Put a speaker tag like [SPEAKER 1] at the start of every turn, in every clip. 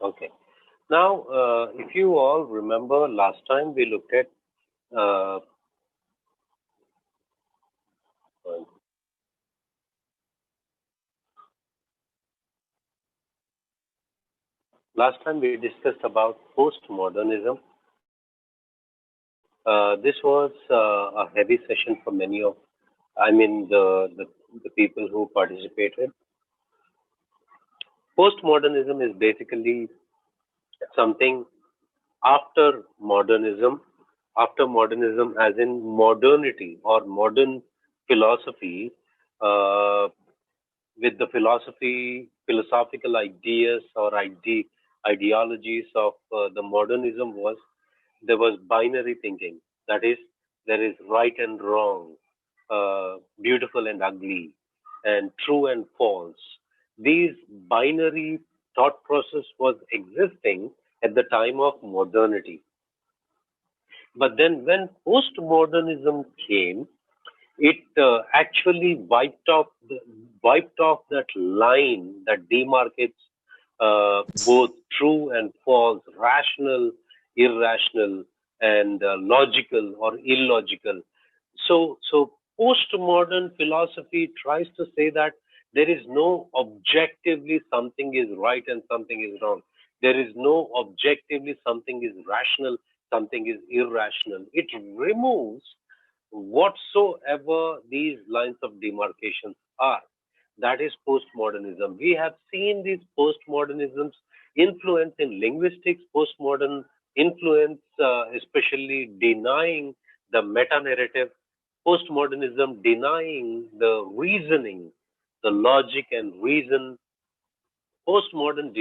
[SPEAKER 1] Okay. Now, if you all remember, last time we looked at uh, last time we discussed about postmodernism. This was a heavy session for many of, I mean, the people who participated. Postmodernism is basically something after modernism, as in modernity or modern philosophy, uh, with the philosophical ideas or ideologies of the modernism was there was binary thinking. That is, there is right and wrong, beautiful and ugly, and true and false. These binary thought process was existing at the time of modernity. But then when postmodernism came, it actually wiped off that line that demarcates both true and false, rational, irrational, and logical or illogical. So postmodern philosophy tries to say that there is no objectively something is right and something is wrong. There is no objectively something is rational, something is irrational. It removes whatsoever these lines of demarcations are. That is postmodernism. We have seen these postmodernisms influence in linguistics, postmodern influence, especially denying the meta narrative, postmodernism denying the reasoning, the logic and reason, postmodern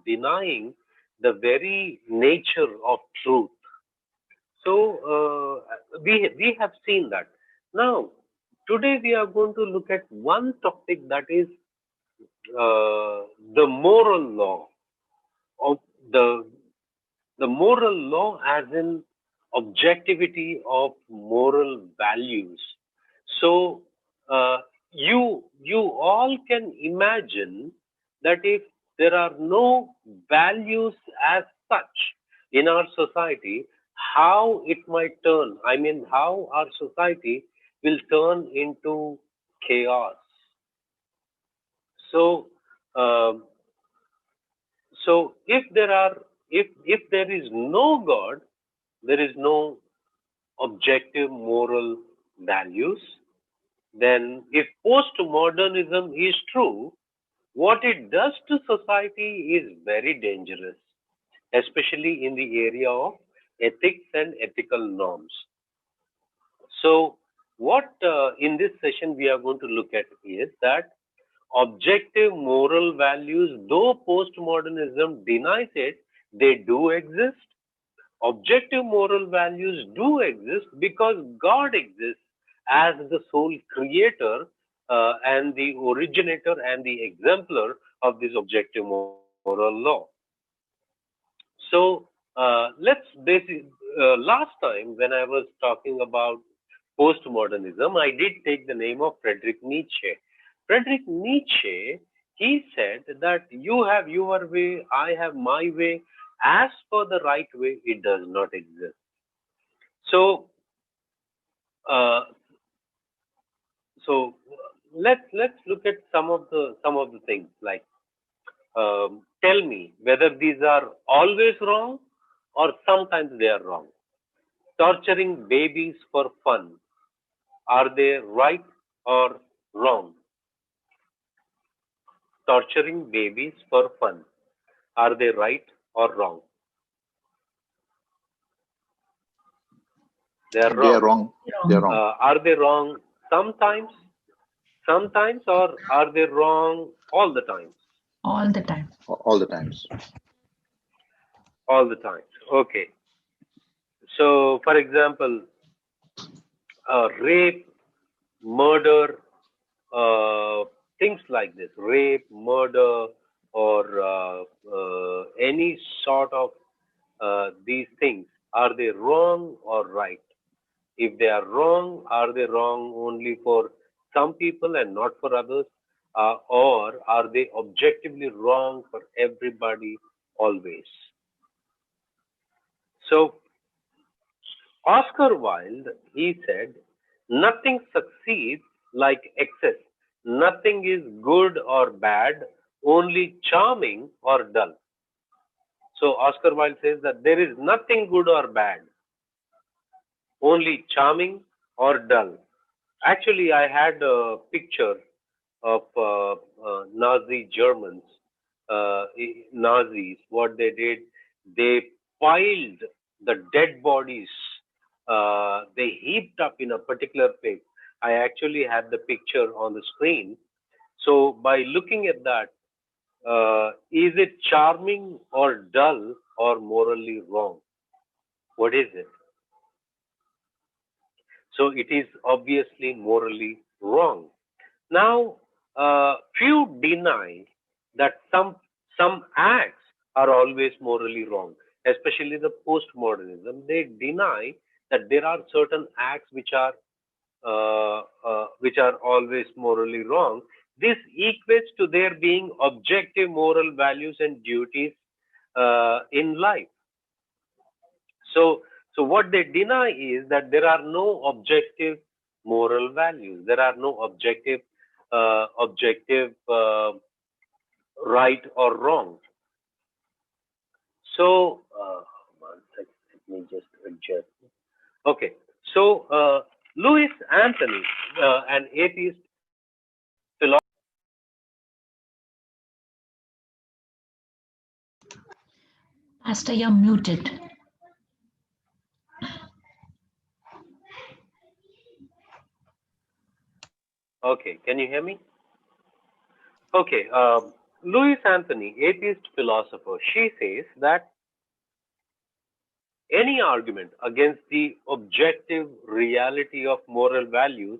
[SPEAKER 1] denying the very nature of truth. So we have seen that. Now, today we are going to look at one topic that is the moral law of the the moral law, as in objectivity of moral values. So you all can imagine that if there are no values as such in our society, how it might turn. I mean, how our society will turn into chaos. So, um, so if there is no God, there is no objective moral values. Then, if postmodernism is true, what it does to society is very dangerous, especially in the area of ethics and ethical norms. So, what in this session we are going to look at is that objective moral values, though postmodernism denies it, they do exist. Objective moral values do exist because God exists as the sole creator and the originator and the exemplar of this objective moral law. So last time when I was talking about postmodernism, I did take the name of Friedrich Nietzsche. Friedrich Nietzsche, he said that you have your way, I have my way. As for the right way, it does not exist. So, uh, so let's look at some of the things like tell me whether these are always wrong or sometimes they are wrong. Torturing babies for fun, are they right or wrong? Torturing babies for fun, are they right or wrong? They are
[SPEAKER 2] They are
[SPEAKER 1] wrong.
[SPEAKER 2] wrong. They are
[SPEAKER 3] Wrong.
[SPEAKER 2] wrong.
[SPEAKER 1] Are they wrong sometimes, or are they wrong all the time?
[SPEAKER 3] All the time.
[SPEAKER 2] All the times.
[SPEAKER 1] All the time. Okay. So, for example, rape, murder, things like this, rape, murder, or any sort of these things, are they wrong or right? If they are wrong, are they wrong only for some people and not for others? Or are they objectively wrong for everybody always. So Oscar Wilde, he said, nothing succeeds like excess. Nothing is good or bad, only charming or dull. So Oscar Wilde says that there is nothing good or bad, only charming or dull. Actually, I had a picture of Nazi Germans, Nazis. What they did, they piled the dead bodies. They heaped up in a particular place. I actually had the picture on the screen. So by looking at that, is it charming or dull or morally wrong? What is it? So it is obviously morally wrong. Now, few deny that some acts are always morally wrong, especially the postmodernism. They deny that there are certain acts which are always morally wrong. This equates to there being objective moral values and duties in life. So, so what they deny is that there are no objective moral values. There are no objective right or wrong. So, one second, let me just adjust. Okay. So, Louis Anthony, an atheist philosopher.
[SPEAKER 2] Pastor, you're muted.
[SPEAKER 1] Okay, can you hear me? Okay. Louis Anthony, atheist philosopher, she says that any argument against the objective reality of moral values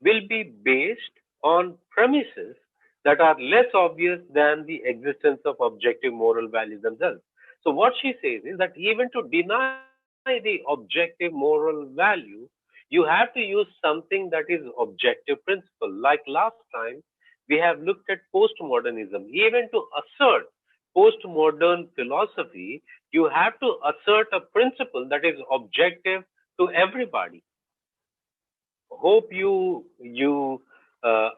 [SPEAKER 1] will be based on premises that are less obvious than the existence of objective moral values themselves. So, what she says is that even to deny the objective moral value, you have to use something that is objective principle. Like last time, we have looked at postmodernism. Even to assert postmodern philosophy, you have to assert a principle that is objective to everybody. Hope you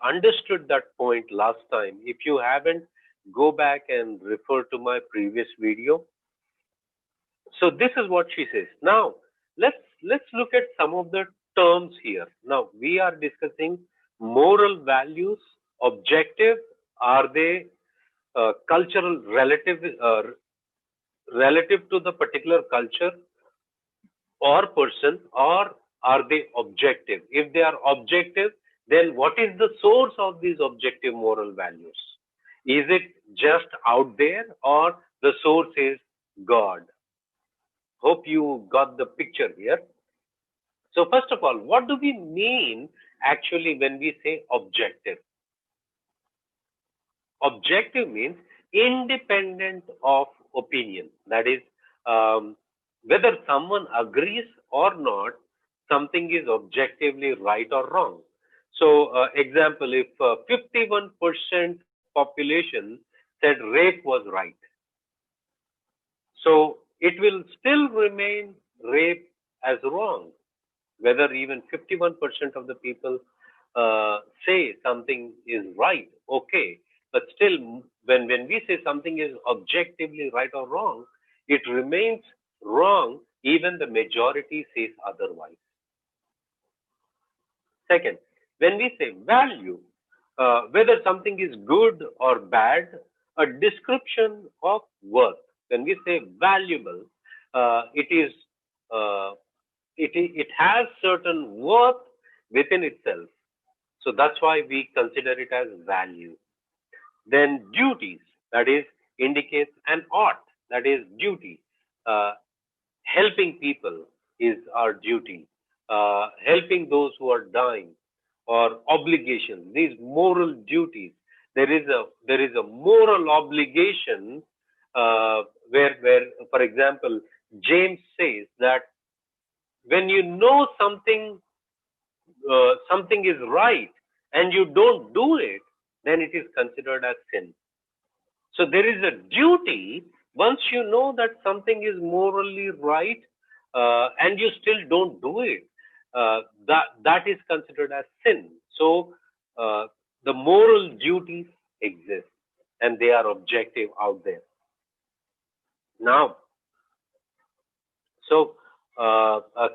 [SPEAKER 1] understood that point last time. If you haven't, go back and refer to my previous video. So this is what she says. Now let's look at some of the terms here. Now we are discussing moral values. Objective, are they cultural relative to the particular culture or person, or are they objective? If they are objective, then what is the source of these objective moral values? Is it just out there, or the source is God? Hope you got the picture here. So first of all, what do we mean actually when we say objective? Objective means independent of opinion. That is, um, whether someone agrees or not, something is objectively right or wrong. So, example, if 51% population said rape was right, so it will still remain rape as wrong, whether even 51% of the people say something is right, okay. But still, when we say something is objectively right or wrong, it remains wrong even the majority says otherwise. Second, when we say value, whether something is good or bad, a description of worth. When we say valuable, it is uh, it has certain worth within itself. So that's why we consider it as value. Then duties, that is, indicates an ought, that is duty. Uh, Helping people is our duty. Helping those who are dying, or obligations, these moral duties. There is a moral obligation where, for example, James says that when you know something is right and you don't do it, then it is considered as sin. So there is a duty Once you know that something is morally right, and you still don't do it, that is considered as sin. So uh, the moral duties exist, and they are objective out there. Now, so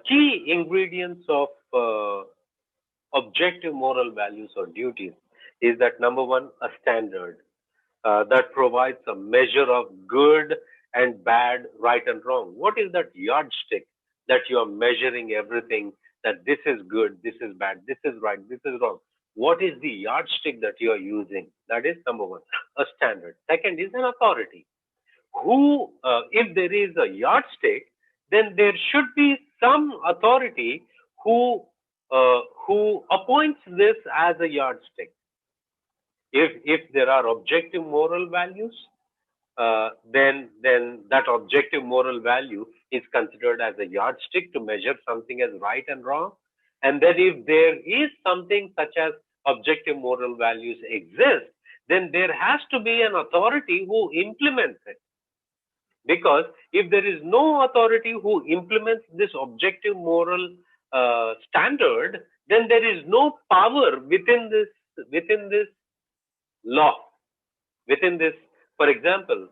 [SPEAKER 1] key ingredients of objective moral values or duties is that number one, a standard that provides a measure of good and bad, right and wrong. What is that yardstick that you are measuring everything? That this is good, this is bad, this is right, this is wrong. What is the yardstick that you are using? That is number one, a standard. Second is an authority. If there is a yardstick, then there should be some authority who who appoints this as a yardstick. If there are objective moral values, then that objective moral value is considered as a yardstick to measure something as right and wrong. And then if there is something such as objective moral values exist, then there has to be an authority who implements it. Because if there is no authority who implements this objective moral standard, then there is no power within this law, within this. For example,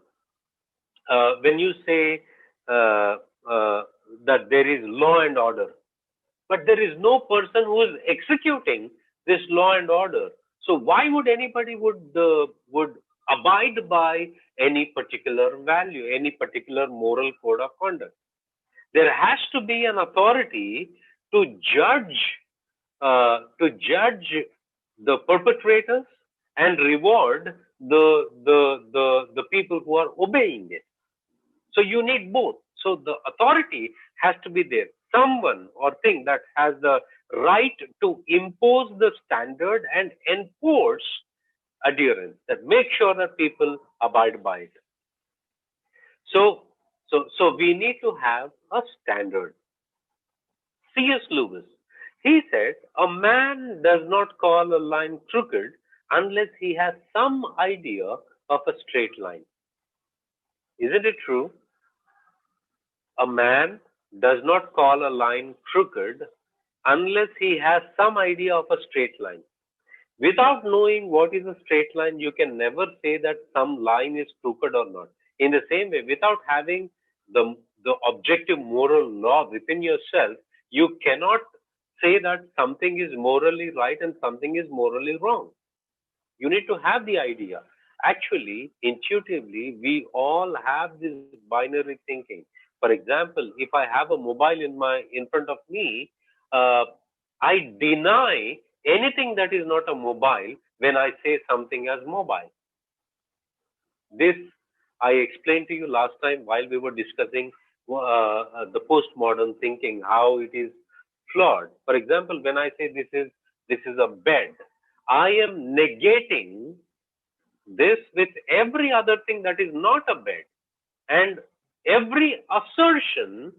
[SPEAKER 1] when you say uh, uh, that there is law and order, but there is no person who is executing this law and order. So why would anybody would abide by any particular value, any particular moral code of conduct? There has to be an authority to judge the perpetrators and reward the people who are obeying it. So you need both. So the authority has to be there. Someone or thing that has the right to impose the standard and enforce adherence, that make sure that people abide by it. So we need to have a standard. C.S. Lewis, he said, a man does not call a line crooked unless he has some idea of a straight line. Isn't it true? A man does not call a line crooked unless he has some idea of a straight line. Without knowing what is a straight line, you can never say that some line is crooked or not. In the same way, without having the objective moral law within yourself, you cannot say that something is morally right and something is morally wrong. You need to have the idea. Actually, intuitively, we all have this binary thinking. For example, if I have a mobile in front of me, uh, I deny anything that is not a mobile when I say something as mobile. This I explained to you last time while we were discussing the postmodern thinking, how it is flawed. For example, when I say this is a bed, I am negating this with every other thing that is not a bed. And every assertion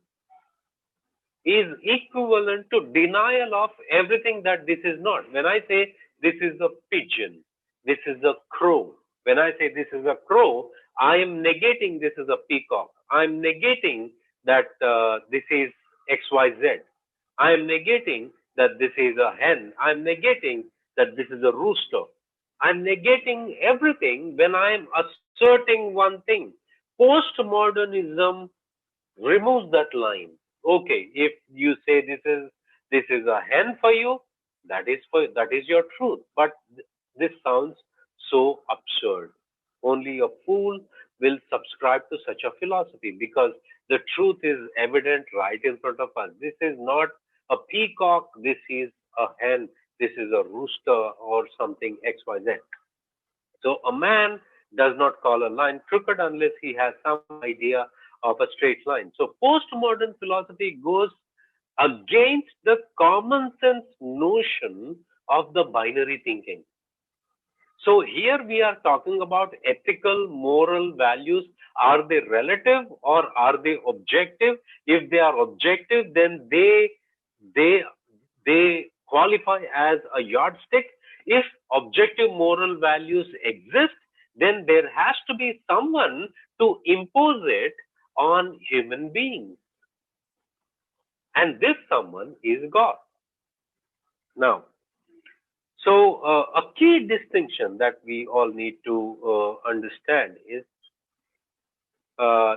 [SPEAKER 1] is equivalent to denial of everything that this is not. When I say this is a pigeon, this is a crow. When I say this is a crow, I am negating this is a peacock. I am negating that this is XYZ. I am negating that this is a hen. I am negating that this is a rooster. I'm negating everything when I am asserting one thing. Postmodernism removes that line. Okay, if you say this is a hen for you, that is your truth. But this sounds so absurd. Only a fool will subscribe to such a philosophy, because the truth is evident right in front of us. This is not a peacock, this is a hen, this is a rooster or something XYZ. So a man does not call a line crooked unless he has some idea of a straight line. So postmodern philosophy goes against the common sense notion of the binary thinking. So here we are talking about ethical, moral values. Are they relative or are they objective? If they are objective, then they they qualify as a yardstick. If objective moral values exist, then there has to be someone to impose it on human beings. And this someone is God. Now, so a key distinction that we all need to understand is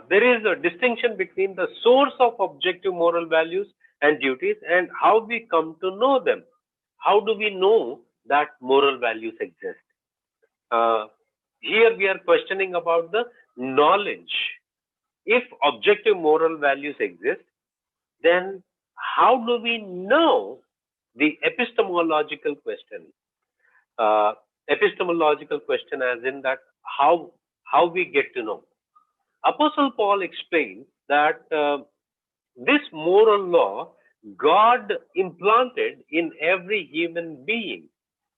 [SPEAKER 1] there is a distinction between the source of objective moral values and duties and how we come to know them. How do we know that moral values exist? Uh, Here we are questioning about the knowledge. If objective moral values exist, then how do we know the epistemological question? Uh, Epistemological question, as in that how we get to know. Apostle Paul explained that this moral law God implanted in every human being.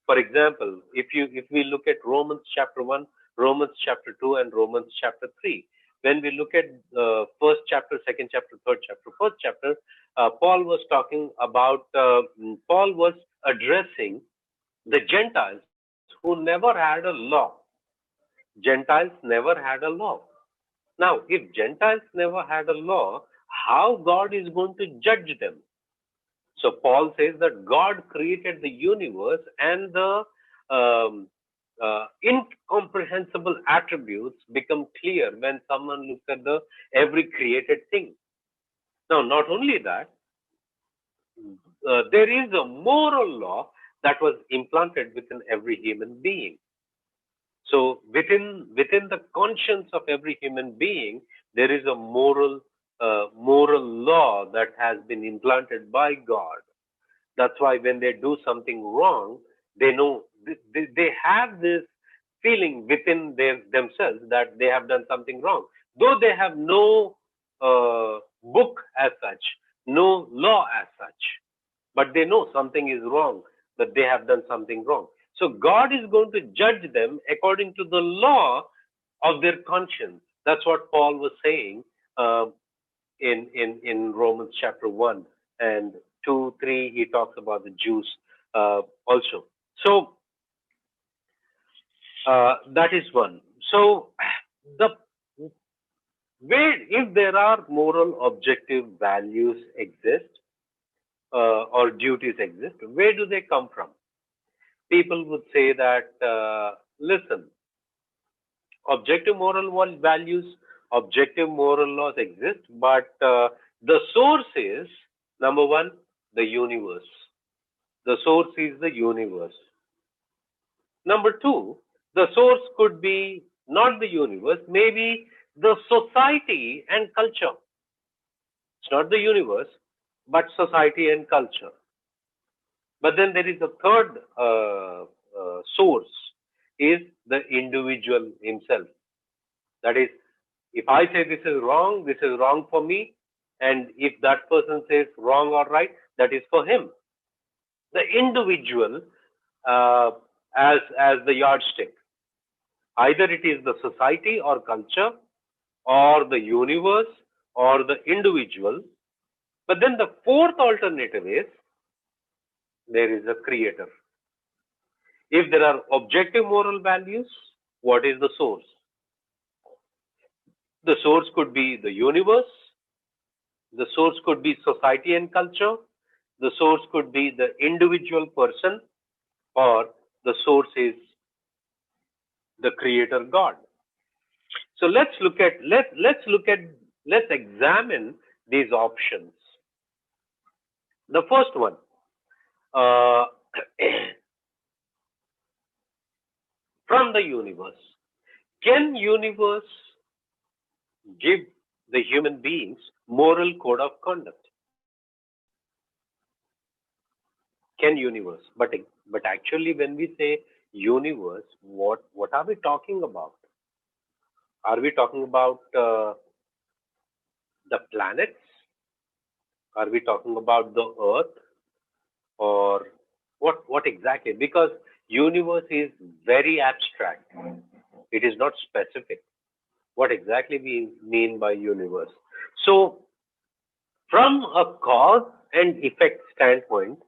[SPEAKER 1] For example, if we look at Romans chapter 1, Romans chapter 2, and Romans chapter 3, when we look at first chapter, second chapter, third chapter, first chapter, Paul was talking about, Paul was addressing the Gentiles who never had a law. Gentiles never had a law. Now, if Gentiles never had a law, how God is going to judge them? So Paul says that God created the universe and the um, incomprehensible attributes become clear when someone looks at the every created thing. Now, not only that, there is a moral law that was implanted within every human being. So within the conscience of every human being, there is a moral law that has been implanted by God. That's why when they do something wrong, they know they have this feeling within themselves that they have done something wrong, though they have no book as such, no law as such, but they know something is wrong, that they have done something wrong. So God is going to judge them according to the law of their conscience. That's what Paul was saying uh, in Romans chapter 1 and 2, 3. He talks about the Jews also. So that is one. So the where if there are moral objective values exist or duties exist, where do they come from? People would say that, listen, objective values, objective moral laws exist, but the source is, number one, the universe. The source is the universe. Number two, the source could be not the universe, maybe the society and culture. It's not the universe, but society and culture. But then there is a third source, is the individual himself. That is, if I say this is wrong for me, and if that person says wrong or right, that is for him. The individual uh, as the yardstick. Either it is the society or culture, or the universe, or the individual. But then the fourth alternative is there is a creator. If there are objective moral values, what is the source? The source could be the universe, the source could be society and culture, the source could be the individual person, or the source is the creator God. So let's examine these options. The first one, uh, from the universe. Can universe give the human beings moral code of conduct? Can universe? But actually, when we say universe, what are we talking about? Are we talking about the planets? Are we talking about the Earth, or what exactly? Because universe is very abstract. It is not specific. What exactly we mean by universe? So, from a cause and effect standpoint,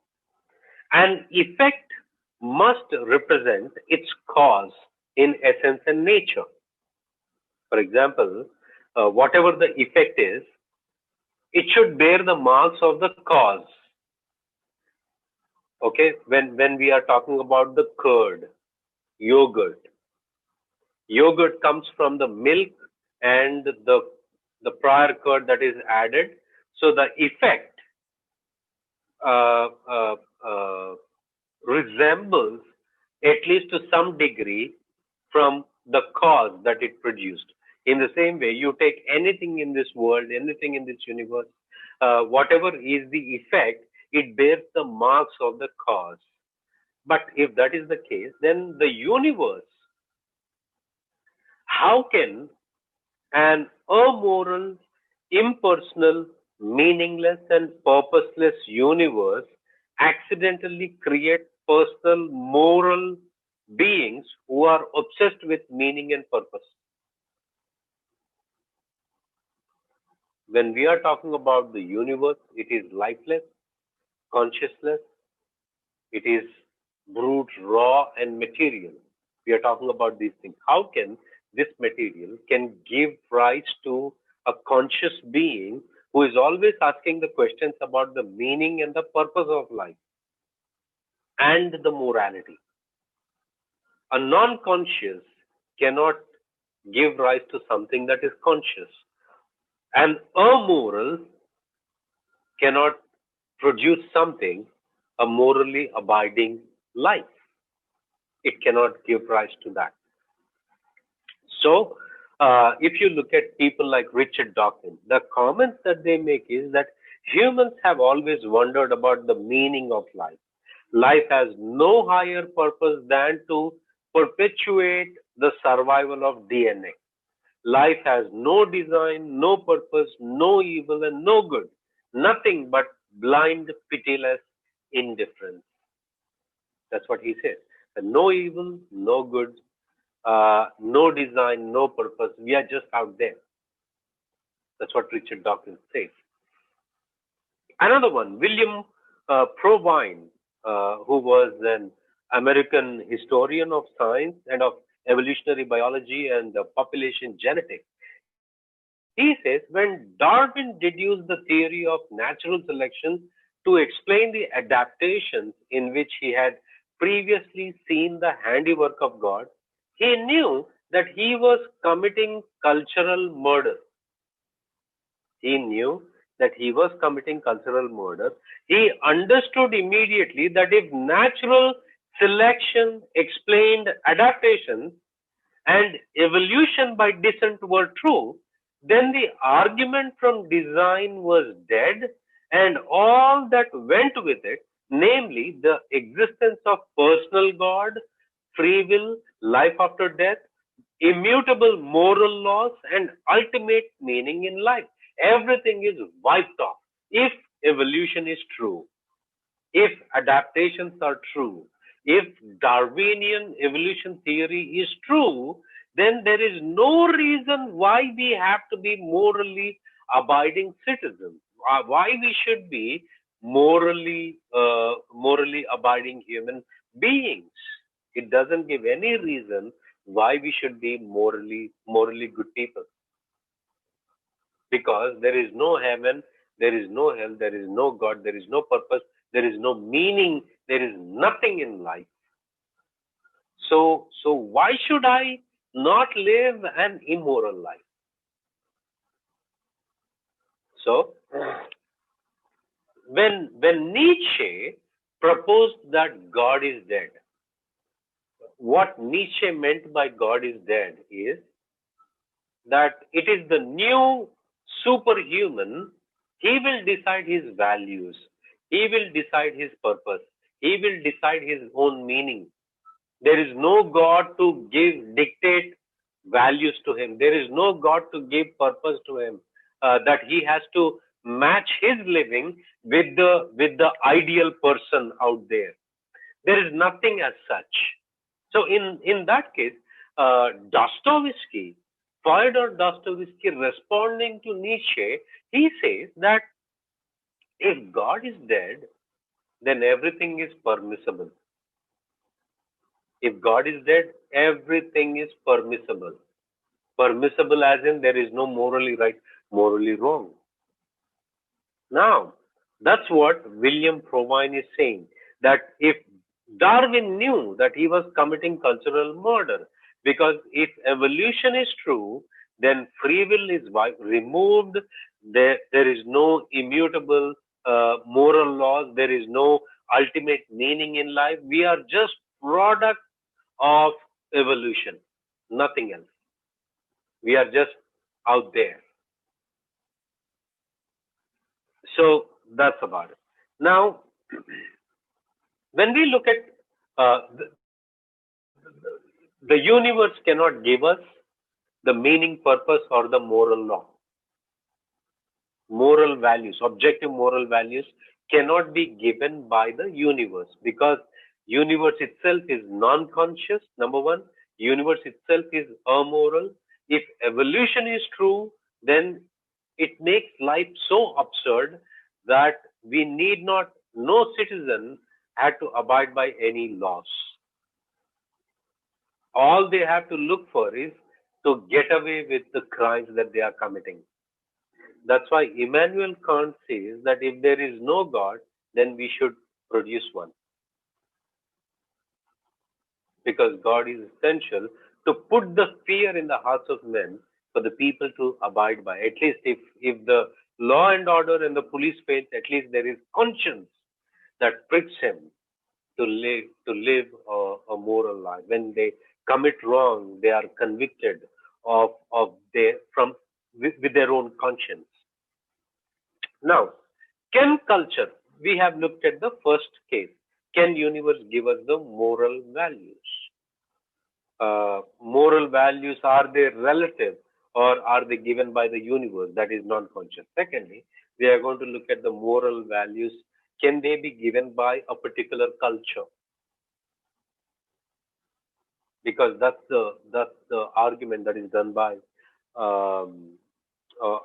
[SPEAKER 1] an effect must represent its cause in essence and nature. For example, whatever the effect is, it should bear the marks of the cause. Okay, when we are talking about the curd, yogurt, yogurt comes from the milk and the prior curd that is added. So the effect uh, uh, uh, resembles, at least to some degree, from the cause that it produced. In the same way, you take anything in this world, anything in this universe, whatever is the effect, it bears the marks of the cause. But if that is the case, then the universe, how can an amoral, impersonal, meaningless, and purposeless universe accidentally create personal, moral beings who are obsessed with meaning and purpose? When we are talking about the universe, it is lifeless, consciousless, it is brute, raw, and material. We are talking about these things. How can this material can give rise to a conscious being who is always asking the questions about the meaning and the purpose of life and the morality? A non-conscious cannot give rise to something that is conscious. An amoral cannot produce something, a morally abiding life. It cannot give rise to that. So, if you look at people like Richard Dawkins, the comments that they make is that humans have always wondered about the meaning of life. Life has no higher purpose than to perpetuate the survival of DNA. Life has no design, no purpose, no evil, and no good. Nothing but blind, pitiless indifference. That's what he says. No evil, no good, no design, no purpose. We are just out there. That's what Richard Dawkins says. Another one, William Provine, who was an American historian of science and of evolutionary biology and population genetics. He says when Darwin deduced the theory of natural selection to explain the adaptations in which he had previously seen the handiwork of God, he knew that he was committing cultural murder. He knew that he was committing cultural murder. He understood immediately that if natural selection explained adaptation and evolution by descent were true, then the argument from design was dead, and all that went with it, namely the existence of personal God, free will, life after death, immutable moral laws, and ultimate meaning in life. Everything is wiped off if evolution is true, if adaptations are true, if Darwinian evolution theory is true, then there is no reason why we have to be morally abiding citizens, why we should be morally abiding human beings. It doesn't give any reason why we should be morally good people, because there is no heaven, there is no hell, there is no God, there is no purpose, there is no meaning, there is nothing in life. So why should I not live an immoral life? So when Nietzsche proposed that God is dead, what Nietzsche meant by God is dead is that it is the new superhuman. He will decide his values. He will decide his purpose. He will decide his own meaning. There is no God to dictate values to him. There is no God to give purpose to him. That he has to match his living with the ideal person out there. There is nothing as such. So in that case, Dostoevsky, Fyodor Dostoevsky, responding to Nietzsche, he says that if God is dead, then everything is permissible. If God is dead, everything is permissible. Permissible as in there is no morally right, morally wrong. Now, that's what William Provine is saying, that if Darwin knew that he was committing cultural murder, because if evolution is true, then free will is removed. There is no immutable moral laws. There is no ultimate meaning in life. We are just product of evolution, nothing else. We are just out there. So that's about it. Now, when we look at the universe cannot give us the meaning, purpose, or the moral law. Moral values, objective moral values cannot be given by the universe because universe itself is non-conscious. Number one, universe itself is amoral. If evolution is true, then it makes life so absurd that we need not, no citizen had to abide by any laws. All they have to look for is to get away with the crimes that they are committing. That's why Immanuel Kant says that if there is no God, then we should produce one. Because God is essential to put the fear in the hearts of men for the people to abide by. At least if the law and order and the police fails, at least there is conscience that pricks him to live a moral life. When they commit wrong, they are convicted of their from with their own conscience. Now, can culture? We have looked at the first case. Can universe give us the moral values? Moral values, are they relative or are they given by the universe that is non-conscious? Secondly, we are going to look at the moral values. Can they be given by a particular culture? Because that's the argument that is done by um,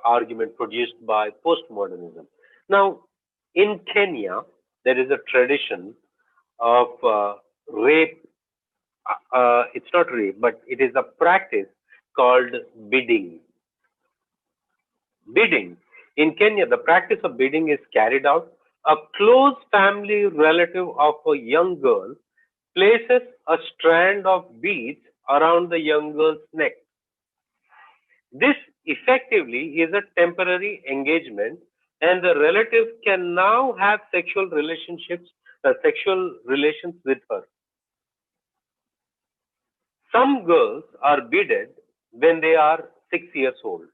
[SPEAKER 1] argument produced by postmodernism. Now, in Kenya, there is a tradition of rape. It's not rape, but it is a practice called bidding. Bidding. In Kenya, the practice of bidding is carried out. A close family relative of a young girl places a strand of beads around the young girl's neck. This effectively is a temporary engagement, and the relative can now have sexual relations with her. Some girls are beaded when they are 6 years old.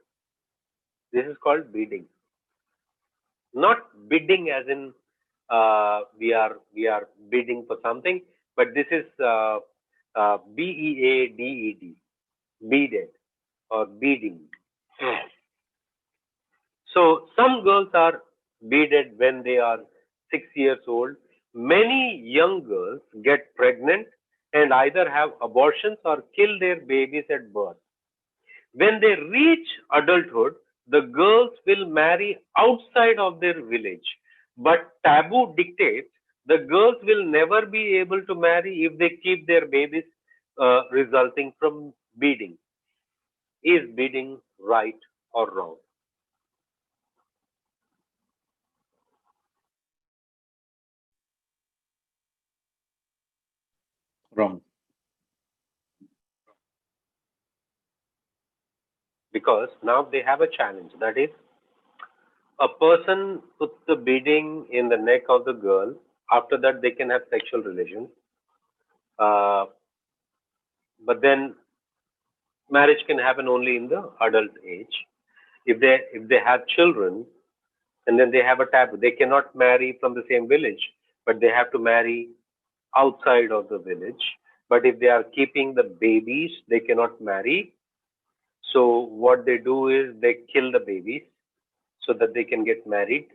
[SPEAKER 1] This is called beading, not bidding as in we are bidding for something, but this is beaded, beaded or beading. So some girls are beaded when they are 6 years old. Many young girls get pregnant and either have abortions or kill their babies at birth. When they reach adulthood, the girls will marry outside of their village. But taboo dictates the girls will never be able to marry if they keep their babies resulting from beading. Is beading right or wrong?
[SPEAKER 3] Wrong.
[SPEAKER 1] Because now they have a challenge. That is, a person puts the beading in the neck of the girl. After that, they can have sexual relations. Uh, but then marriage can happen only in the adult age. If they have children and then they have a taboo, they cannot marry from the same village, but they have to marry outside of the village. But if they are keeping the babies, they cannot marry. So what they do is they kill the babies so that they can get married.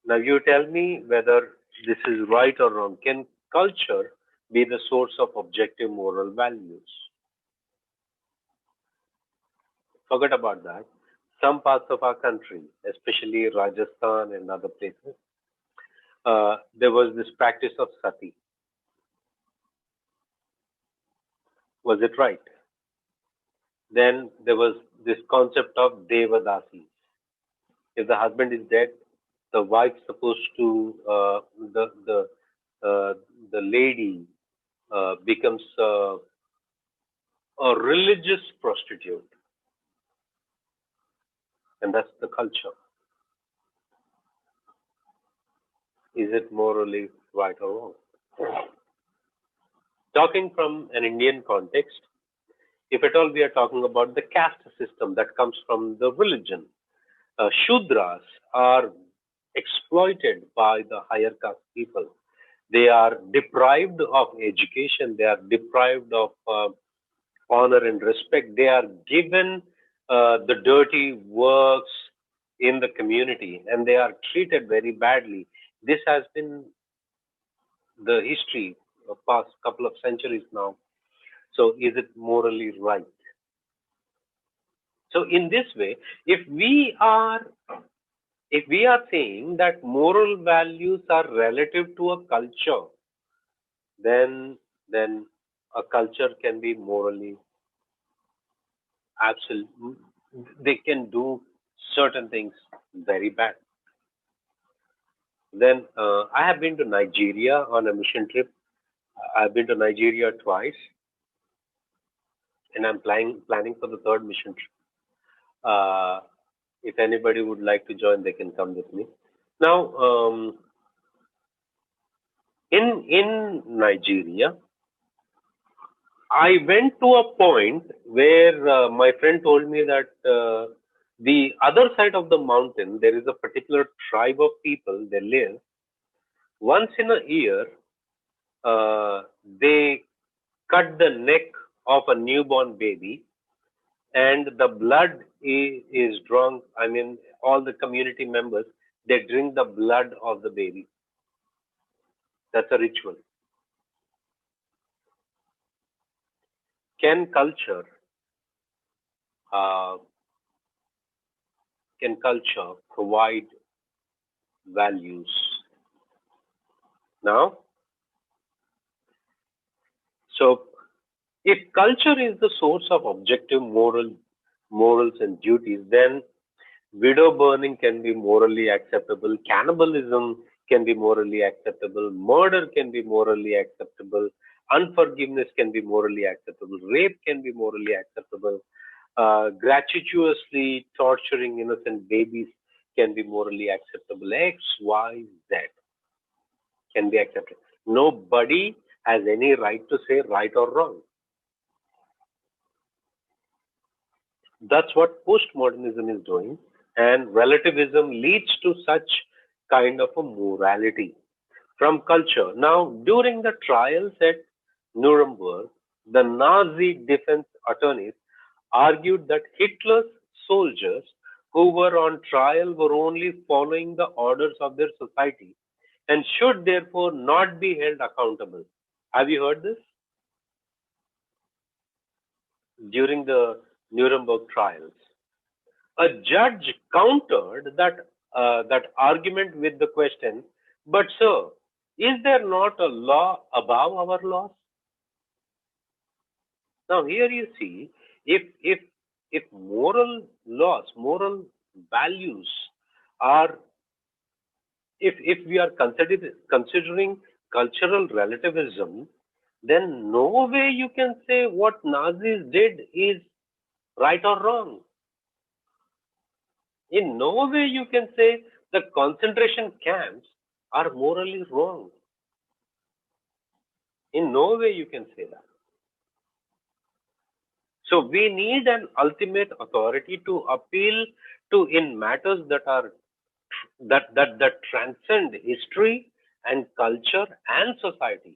[SPEAKER 1] Now you tell me whether this is right or wrong. Can culture be the source of objective moral values? Forget about that. Some parts of our country, especially Rajasthan and other places, there was this practice of sati. Was it right? Then there was this concept of devadasis. If the husband is dead, the wife supposed to uh, the lady becomes a religious prostitute, and that's the culture. Is it morally right or wrong? Talking from an Indian context, if at all we are talking about the caste system that comes from the religion, Shudras are exploited by the higher caste people. They are deprived of education. They are deprived of honor and respect. They are given the dirty works in the community and they are treated very badly. This has been the history of past couple of centuries now. So is it morally right? So in this way, if we are if we are saying that moral values are relative to a culture, then a culture can be morally absolute. They can do certain things very bad. Then I have been to Nigeria on a mission trip. I've been to Nigeria twice, and I'm planning for the third mission trip. If anybody would like to join, they can come with me. Now, in Nigeria, I went to a point where my friend told me that the other side of the mountain, there is a particular tribe of people. They live once in a year. They cut the neck of a newborn baby, and the blood is drunk. I mean, all the community members they drink the blood of the baby. That's a ritual. Can culture uh, can culture provide values? Now, so if culture is the source of objective morals and duties, then widow burning can be morally acceptable, cannibalism can be morally acceptable, murder can be morally acceptable, unforgiveness can be morally acceptable, rape can be morally acceptable, gratuitously torturing innocent babies can be morally acceptable. X, Y, Z can be accepted. Nobody has any right to say right or wrong. That's what postmodernism is doing, and relativism leads to such kind of a morality from culture. Now, during the trials at Nuremberg, the Nazi defense attorneys argued that Hitler's soldiers who were on trial were only following the orders of their society and should therefore not be held accountable. Have you heard this? During the Nuremberg trials, a judge countered that argument with the question, but sir, is there not a law above our laws? Now here you see, if moral laws, moral values are, if we are considering cultural relativism, then no way you can say what Nazis did is right or wrong. In no way you can say the concentration camps are morally wrong. In no way you can say that. So we need an ultimate authority to appeal to in matters that are that transcend history and culture and society,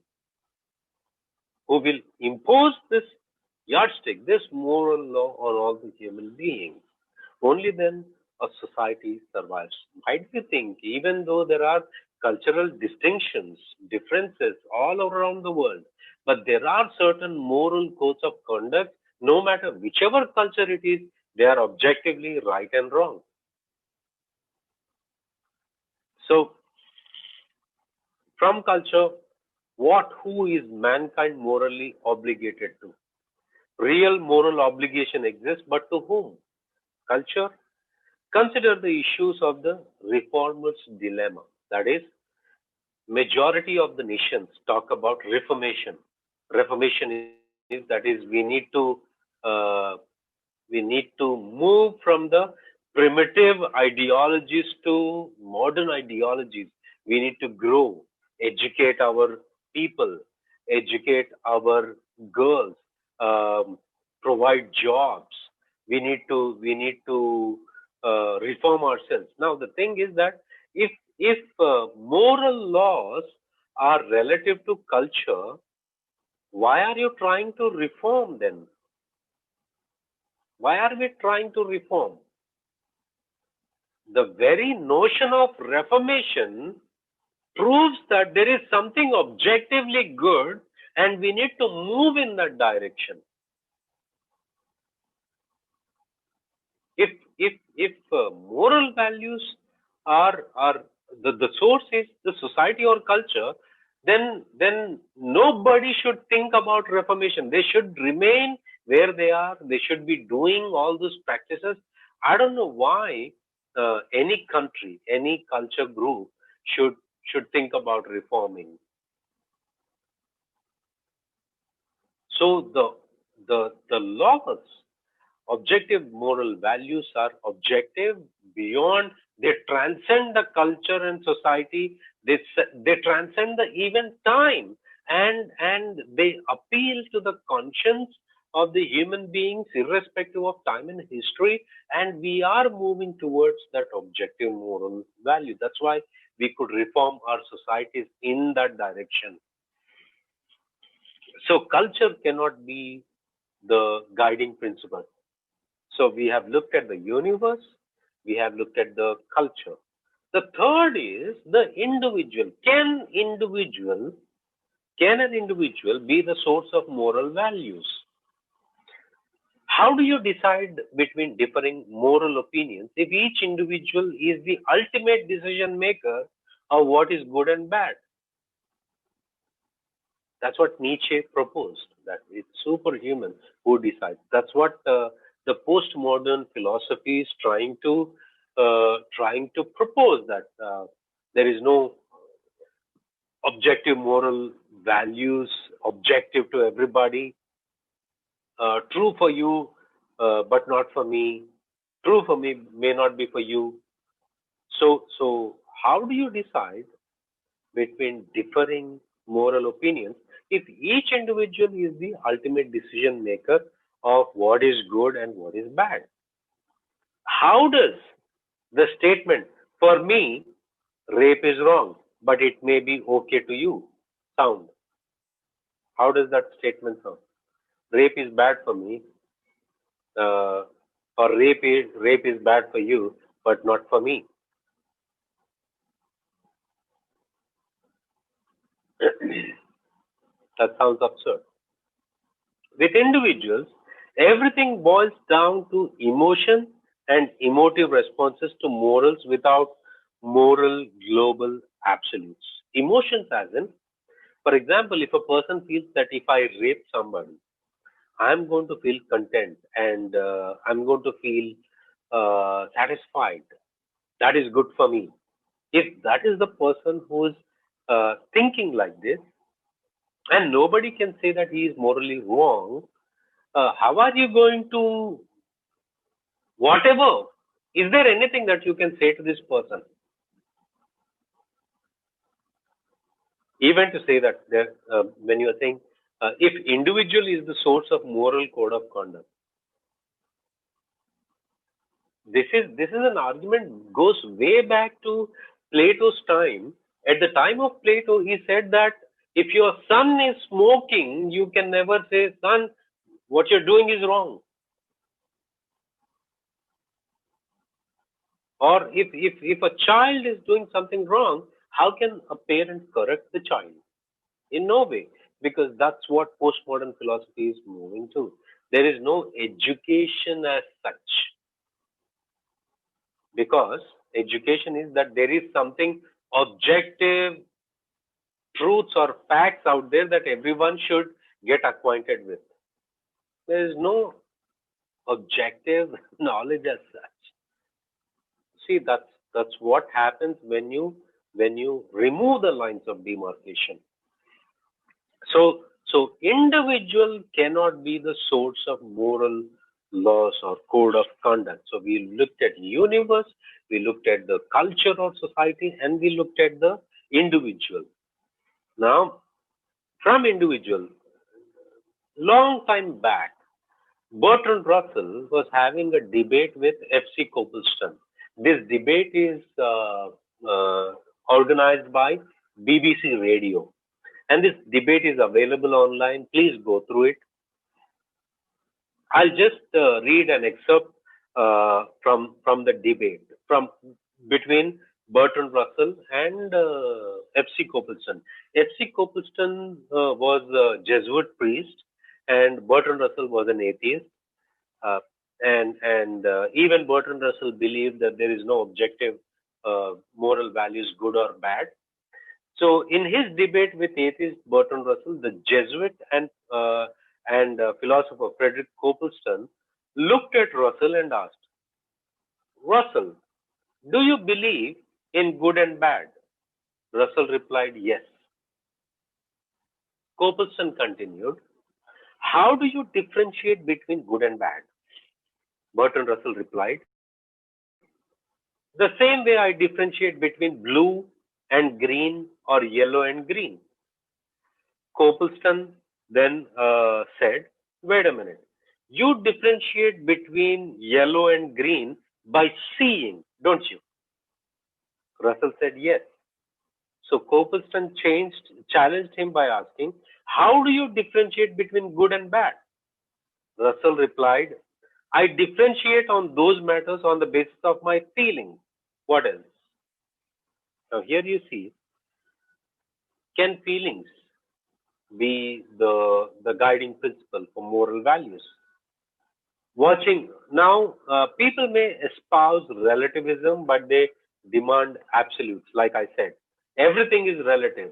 [SPEAKER 1] who will impose this yardstick, this moral law on all the human beings. Only then a society survives. Why do you think, even though there are cultural distinctions, differences all around the world, but there are certain moral codes of conduct, no matter whichever culture it is, they are objectively right and wrong. So, from culture, who is mankind morally obligated to? Real moral obligation exists, but to whom? Culture. Consider the issues of the reformer's dilemma. That is, majority of the nations talk about reformation. Reformation is that is uh, we need to move from the primitive ideologies to modern ideologies. We need to grow, educate our people, educate our girls, provide jobs. We need to reform ourselves. Now the thing is that if moral laws are relative to culture, why are you trying to reform then? Why are we trying to reform? The very notion of reformation proves that there is something objectively good and we need to move in that direction. If moral values are the source is the society or culture, then nobody should think about reformation. They should remain where they are. They should be doing all those practices. I don't know why any country, any culture group should should think about reforming. So the laws, objective moral values are objective beyond, they transcend the culture and society, they transcend the even time, and they appeal to the conscience of the human beings irrespective of time and history, and we are moving towards that objective moral value. That's why we could reform our societies in that direction. So culture cannot be the guiding principle. So we have looked at the universe, we have looked at the culture. The third is the individual. Can an individual be the source of moral values? How do you decide between differing moral opinions if each individual is the ultimate decision maker of what is good and bad? That's what Nietzsche proposed, that it's superhuman who decides. That's what the postmodern philosophy is trying to propose, that there is no objective moral values, objective to everybody, true for you, but not for me. True for me may not be for you. So how do you decide between differing moral opinions if each individual is the ultimate decision maker of what is good and what is bad? How does the statement, for me, rape is wrong, but it may be okay to you, sound? How does that statement sound? Rape is bad for me, uh, or rape is bad for you, but not for me. That sounds absurd. With individuals, everything boils down to emotion and emotive responses to morals without moral global absolutes. Emotions, as in, for example, if a person feels that if I rape somebody, I'm going to feel content and I'm going to feel satisfied. That is good for me. If that is the person who is thinking like this, and nobody can say that he is morally wrong, how are you going to, whatever, is there anything that you can say to this person? Even to say that there, when you are saying, if individual is the source of moral code of conduct, this is an argument goes way back to Plato's time. At the time of Plato, he said that if your son is smoking, you can never say, son, what you're doing is wrong. Or if a child is doing something wrong, how can a parent correct the child? In no way, because that's what postmodern philosophy is moving to. There is no education as such, because education is that there is something objective, truths or facts out there that everyone should get acquainted with. There is no objective knowledge as such. See, that's what happens when you remove the lines of demarcation. So individual cannot be the source of moral laws or code of conduct. So we looked at universe, we looked at the culture of society, and we looked at the individual. Now, from individual, long time back, Bertrand Russell was having a debate with F.C. Copleston. This debate is organized by BBC Radio, and this debate is available online. Please go through it. I'll just read an excerpt from the debate from between Bertrand Russell and F.C. Copleston. F.C. Copleston was a Jesuit priest, and Bertrand Russell was an atheist. Uh, and even Bertrand Russell believed that there is no objective moral values, good or bad. So, in his debate with atheist Bertrand Russell, the Jesuit and philosopher Frederick Copleston looked at Russell and asked, Russell, do you believe in good and bad? Russell replied, yes. Copleston continued, how do you differentiate between good and bad? Bertrand Russell replied, the same way I differentiate between blue and green or yellow and green. Copleston then said, wait a minute. You differentiate between yellow and green by seeing, don't you? Russell said, yes. So Copleston challenged him by asking, how do you differentiate between good and bad? Russell replied, I differentiate on those matters on the basis of my feelings. What else? Now here you see, can feelings be the guiding principle for moral values? Watching now, people may espouse relativism, but they demand absolutes. Like I said, everything is relative.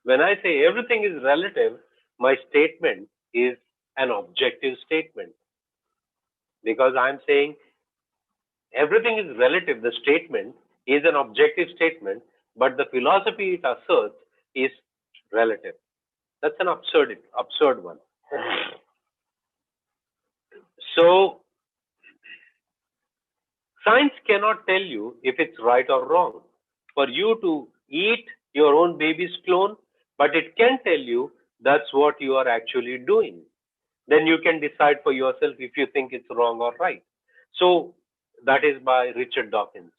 [SPEAKER 1] When I say everything is relative, my statement is an objective statement because I'm saying everything is relative. The statement is an objective statement, but the philosophy it asserts is relative. That's an absurd one. So science cannot tell you if it's right or wrong. For you to eat your own baby's clone, but it can tell you that's what you are actually doing. Then you can decide for yourself if you think it's wrong or right. So that is by Richard Dawkins.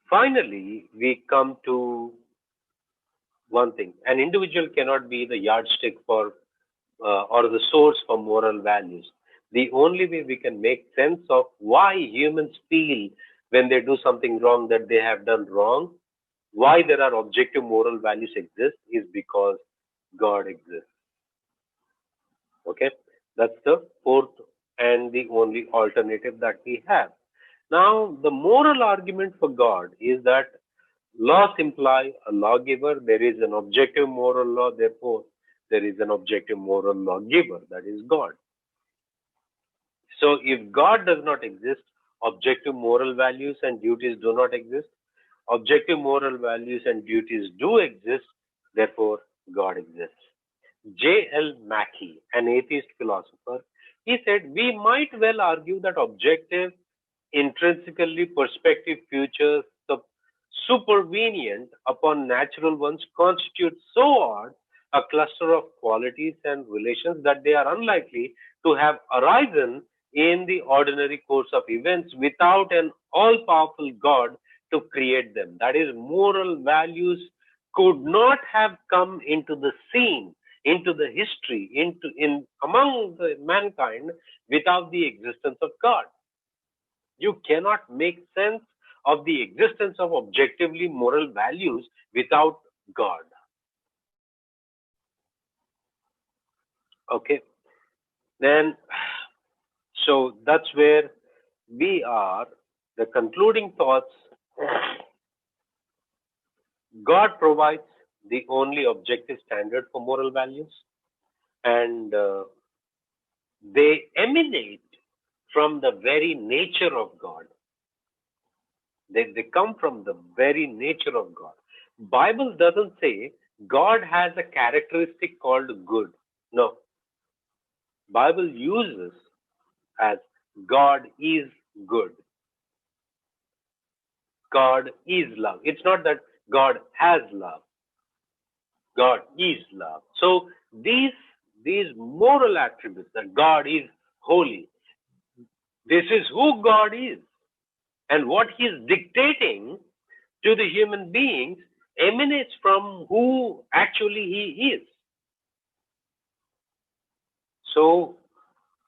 [SPEAKER 1] Finally, we come to one thing. An individual cannot be the yardstick for or the source for moral values. The only way we can make sense of why humans feel when they do something wrong that they have done wrong, why there are objective moral values exist, is because God exists. Okay, that's the fourth and the only alternative that we have. Now, the moral argument for God is that laws imply a lawgiver. There is an objective moral law, therefore, there is an objective moral lawgiver, that is God. So, if God does not exist, objective moral values and duties do not exist. Objective moral values and duties do exist, therefore, God exists. J.L. Mackie, an atheist philosopher, he said, we might well argue that objective, intrinsically perspective futures supervenient upon natural ones constitute so odd a cluster of qualities and relations that they are unlikely to have arisen in the ordinary course of events without an all powerful God to create them. That is, moral values could not have come into the scene, into the history, into in among the mankind without the existence of God. You cannot make sense of the existence of objectively moral values without God. Okay, then so that's where we are. The concluding thoughts, God provides the only objective standard for moral values. and they emanate from the very nature of God. They come from the very nature of God. Bible doesn't say God has a characteristic called good. No, Bible uses as God is good. God is love. It's not that God has love. God is love. So these moral attributes that God is holy, this is who God is. And what He is dictating to the human beings emanates from who actually He is. So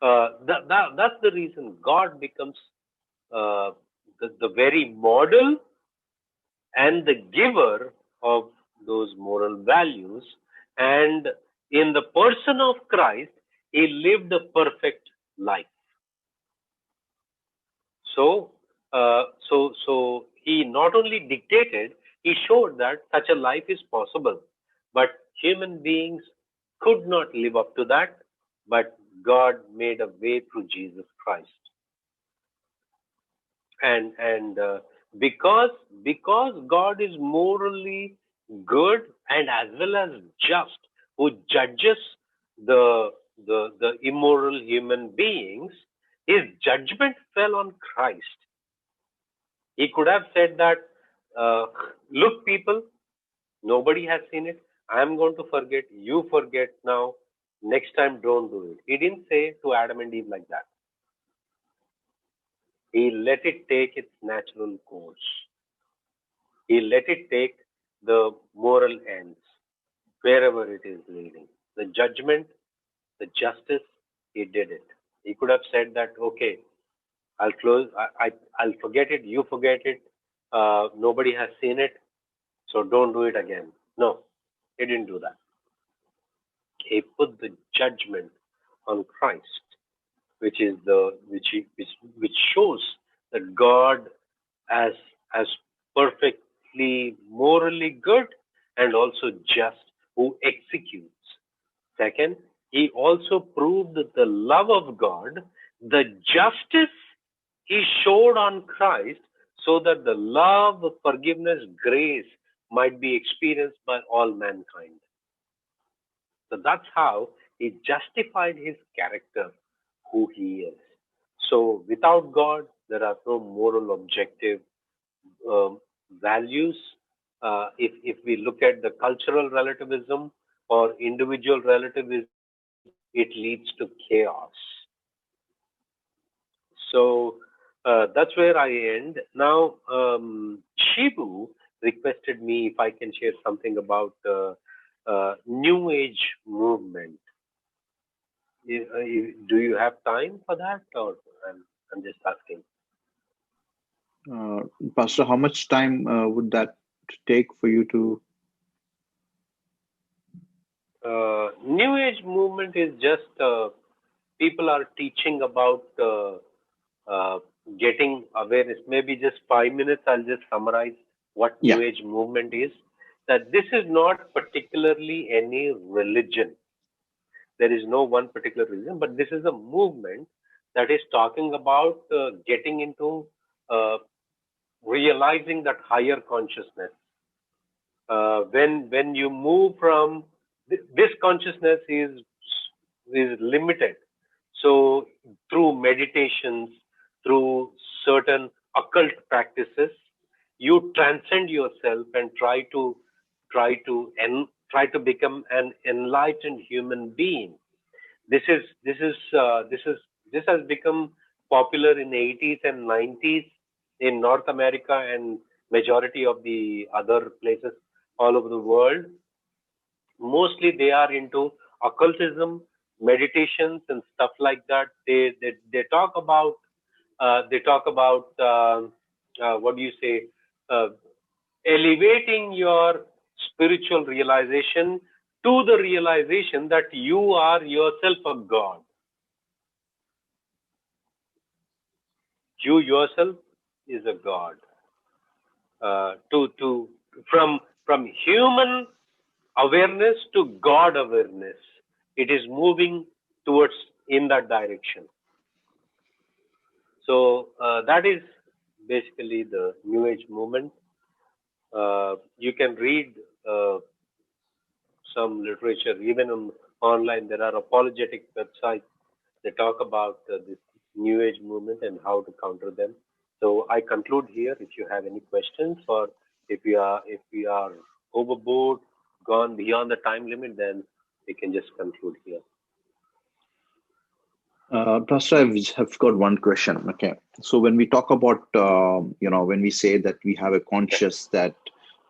[SPEAKER 1] that's the reason God becomes uh, the very model and the giver of those moral values. And in the person of Christ, He lived a perfect life. So, so He not only dictated, He showed that such a life is possible. But human beings could not live up to that. But God made a way through Jesus Christ, and because God is morally good and as well as just, who judges the the immoral human beings, His judgment fell on Christ. He could have said that, uh, look, people, nobody has seen it. I'm going to forget. You forget now. Next time, don't do it. He didn't say to Adam and Eve like that. He let it take its natural course. He let it take the moral ends, wherever it is leading. The judgment, the justice, he did it. He could have said that, okay, I'll close, I'll forget it, you forget it, nobody has seen it, so don't do it again. No, he didn't do that. He put the judgment on Christ, which is the which shows that God as as perfectly morally good and also just, who executes. Second, he also proved that the love of God, the justice he showed on Christ, so that the love, forgiveness, grace might be experienced by all mankind. So that's how he justified his character, who he is. So without God, there are no moral objective um, values. If we look at the cultural relativism or individual relativism, it leads to chaos. So that's where I end. Now, Shibu requested me if I can share something about New Age movement. Do you have time for that, or I'm just asking?
[SPEAKER 3] Uh, Pastor, how much time would that take for you to?
[SPEAKER 1] New Age movement is just people are teaching about uh, getting awareness. Maybe just 5 minutes. I'll just summarize what New
[SPEAKER 3] Yeah.
[SPEAKER 1] Age movement is. That this is not particularly any religion. There is no one particular religion, but this is a movement that is talking about getting into uh, realizing that higher consciousness. When you move from this consciousness is limited, so through meditations, through certain occult practices, you transcend yourself and try to become an enlightened human being. This is this is uh, this is this has become popular in 80s and 90s in North America and majority of the other places all over the world. Mostly they are into occultism, meditations, and stuff like that. They talk about what do you say, uh, elevating your spiritual realization to the realization that you are yourself a god. You yourself is a god. To from human awareness to God awareness. it is moving towards in that direction. So that is basically the New Age movement. You can read some literature, even online. There are apologetic websites that talk about this New Age movement and how to counter them. So I conclude here. If you have any questions, or if we are overboard, gone beyond the time limit, then we can just conclude here.
[SPEAKER 3] Pastor, have got one question. Okay, so when we talk about, when we say that we have a conscious that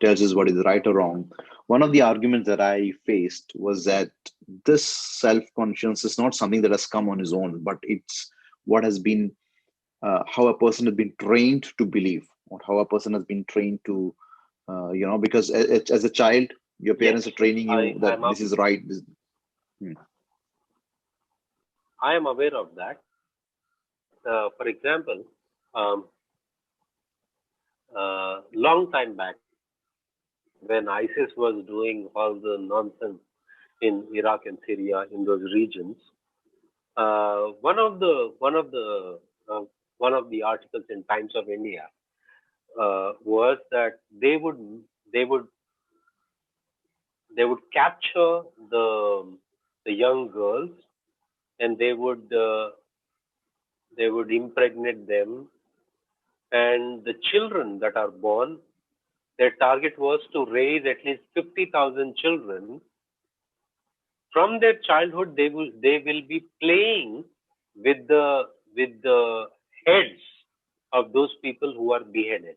[SPEAKER 3] tells us what is right or wrong, one of the arguments that I faced was that this self-conscious is not something that has come on its own, but it's what has been, how a person has been trained to believe, or how a person has been trained to, because as a child, your
[SPEAKER 1] Yes,
[SPEAKER 3] parents are training
[SPEAKER 1] I
[SPEAKER 3] you that
[SPEAKER 1] am
[SPEAKER 3] this
[SPEAKER 1] up.
[SPEAKER 3] is right. Hmm.
[SPEAKER 1] I am aware of that. For example, um, long time back, when ISIS was doing all the nonsense in Iraq and Syria in those regions, uh, one of the articles in Times of India was that they would they would capture the young girls, and they would impregnate them, and the children that are born, their target was to raise at least 50,000 children. From their childhood, they will be playing with the heads of those people who are beheaded,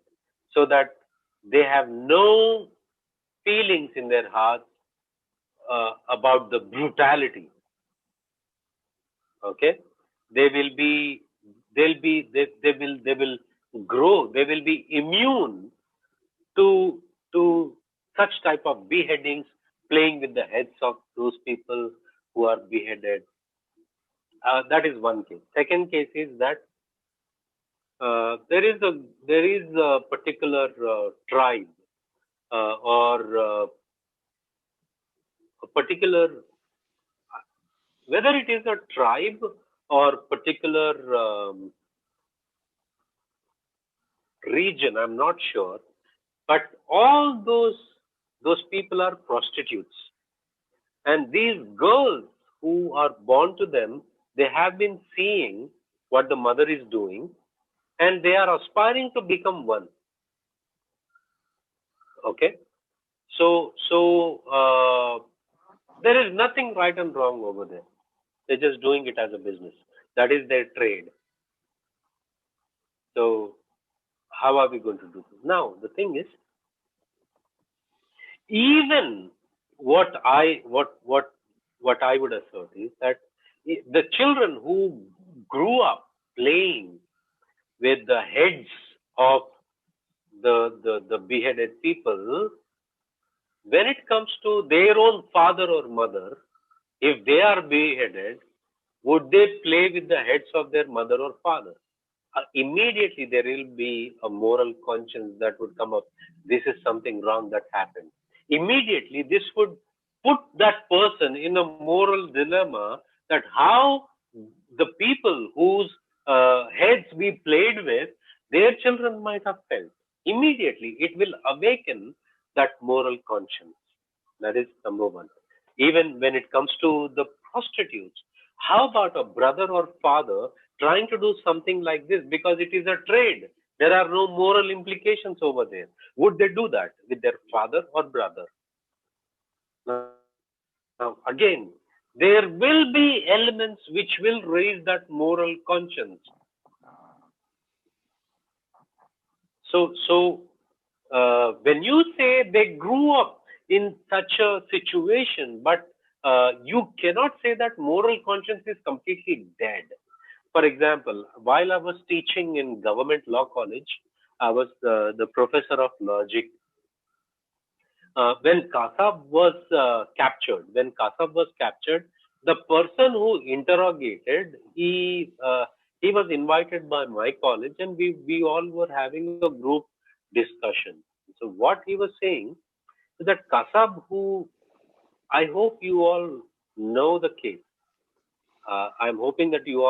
[SPEAKER 1] so that they have no feelings in their hearts about the brutality. Okay, they will be they will grow, they will be immune to to such type of beheadings, playing with the heads of those people who are beheaded. That is one case. Second case is that there is a particular tribe, or a particular, whether it is a tribe or particular region, I'm not sure, but all those people are prostitutes, and these girls who are born to them, they have been seeing what the mother is doing, and they are aspiring to become one. Okay, so there is nothing right and wrong over there. They're just doing it as a business. That is their trade. So how are we going to do this? Now the thing is, even what I would assert is that the children who grew up playing with the heads of the beheaded people, when it comes to their own father or mother, if they are beheaded, would they play with the heads of their mother or father? Immediately there will be a moral conscience that would come up. This is something wrong that happened. Immediately, this would put that person in a moral dilemma, that how the people whose heads we played with, their children might have felt. Immediately, it will awaken that moral conscience. That is number one. Even when it comes to the prostitutes, how about a brother or father trying to do something like this because it is a trade? There are no moral implications over there. Would they do that with their father or brother? Now, again, there will be elements which will raise that moral conscience. So when you say they grew up in such a situation, but you cannot say that moral conscience is completely dead. For example, while I was teaching in government law college, I was the professor of logic. When Kasab was captured, the person who interrogated, he was invited by my college, and we all were having a group discussion. So what he was saying is that Kasab, who I hope you all know the case. I'm hoping that you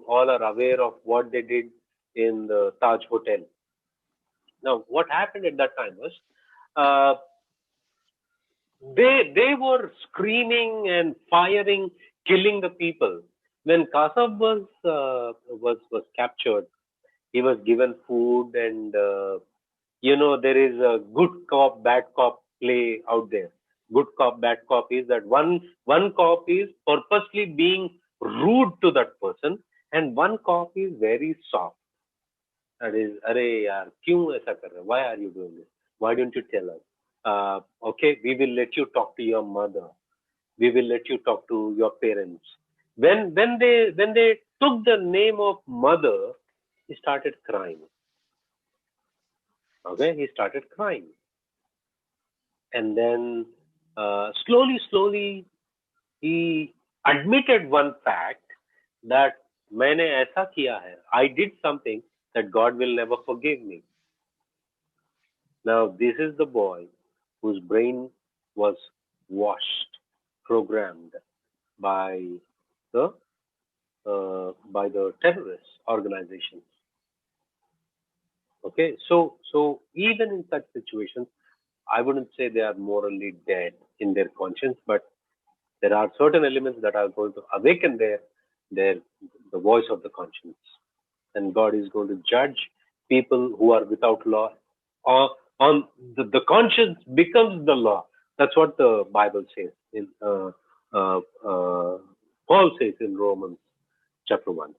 [SPEAKER 1] all are aware of what they did in the Taj Hotel. Now, what happened at that time was uh, they were screaming and firing, killing the people. When Kasab was captured, he was given food, and there is a good cop, bad cop play out there. Good cop, bad cop is that one cop is purposely being rude to that person, and one cop is very soft. That is, अरे यार क्यों ऐसा कर रहे? Why are you doing this? Why don't you tell us? Okay, we will let you talk to your mother. We will let you talk to your parents. When they took the name of mother, he started crying. Okay, he started crying, and then slowly he admitted one fact that मैंने ऐसा किया है. I did something that God will never forgive me. Now this is the boy whose brain was washed, programmed by the terrorist organizations. Okay, so even in such situations, I wouldn't say they are morally dead in their conscience, but there are certain elements that are going to awaken their the voice of the conscience, and God is going to judge people who are without law. Or on the conscience becomes the law. That's what the Bible says in uh, uh, Paul says in Romans chapter 1.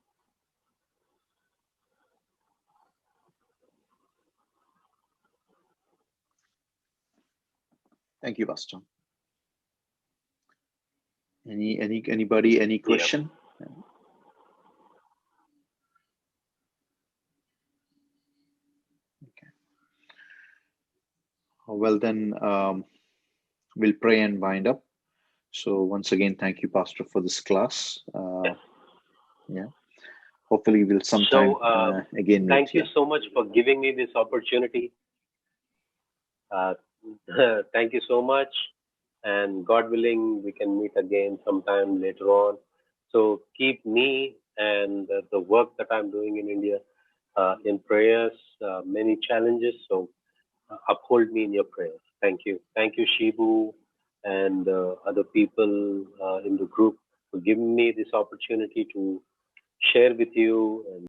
[SPEAKER 3] Thank you, Pastor. Anybody, any
[SPEAKER 1] Yeah.
[SPEAKER 3] question? Okay. Well, then we'll pray and wind up. So once again, thank you, Pastor, for this class.
[SPEAKER 1] Yes.
[SPEAKER 3] Yeah. Hopefully, we'll sometime
[SPEAKER 1] So
[SPEAKER 3] again meet.
[SPEAKER 1] thank you
[SPEAKER 3] Yeah.
[SPEAKER 1] so much for giving me this opportunity. Uh, thank you so much. And God willing, we can meet again sometime later on. So keep me and the work that I'm doing in India in prayers, many challenges. So uphold me in your prayers. Thank you. Thank you, Shibu, and other people in the group for giving me this opportunity to share with you and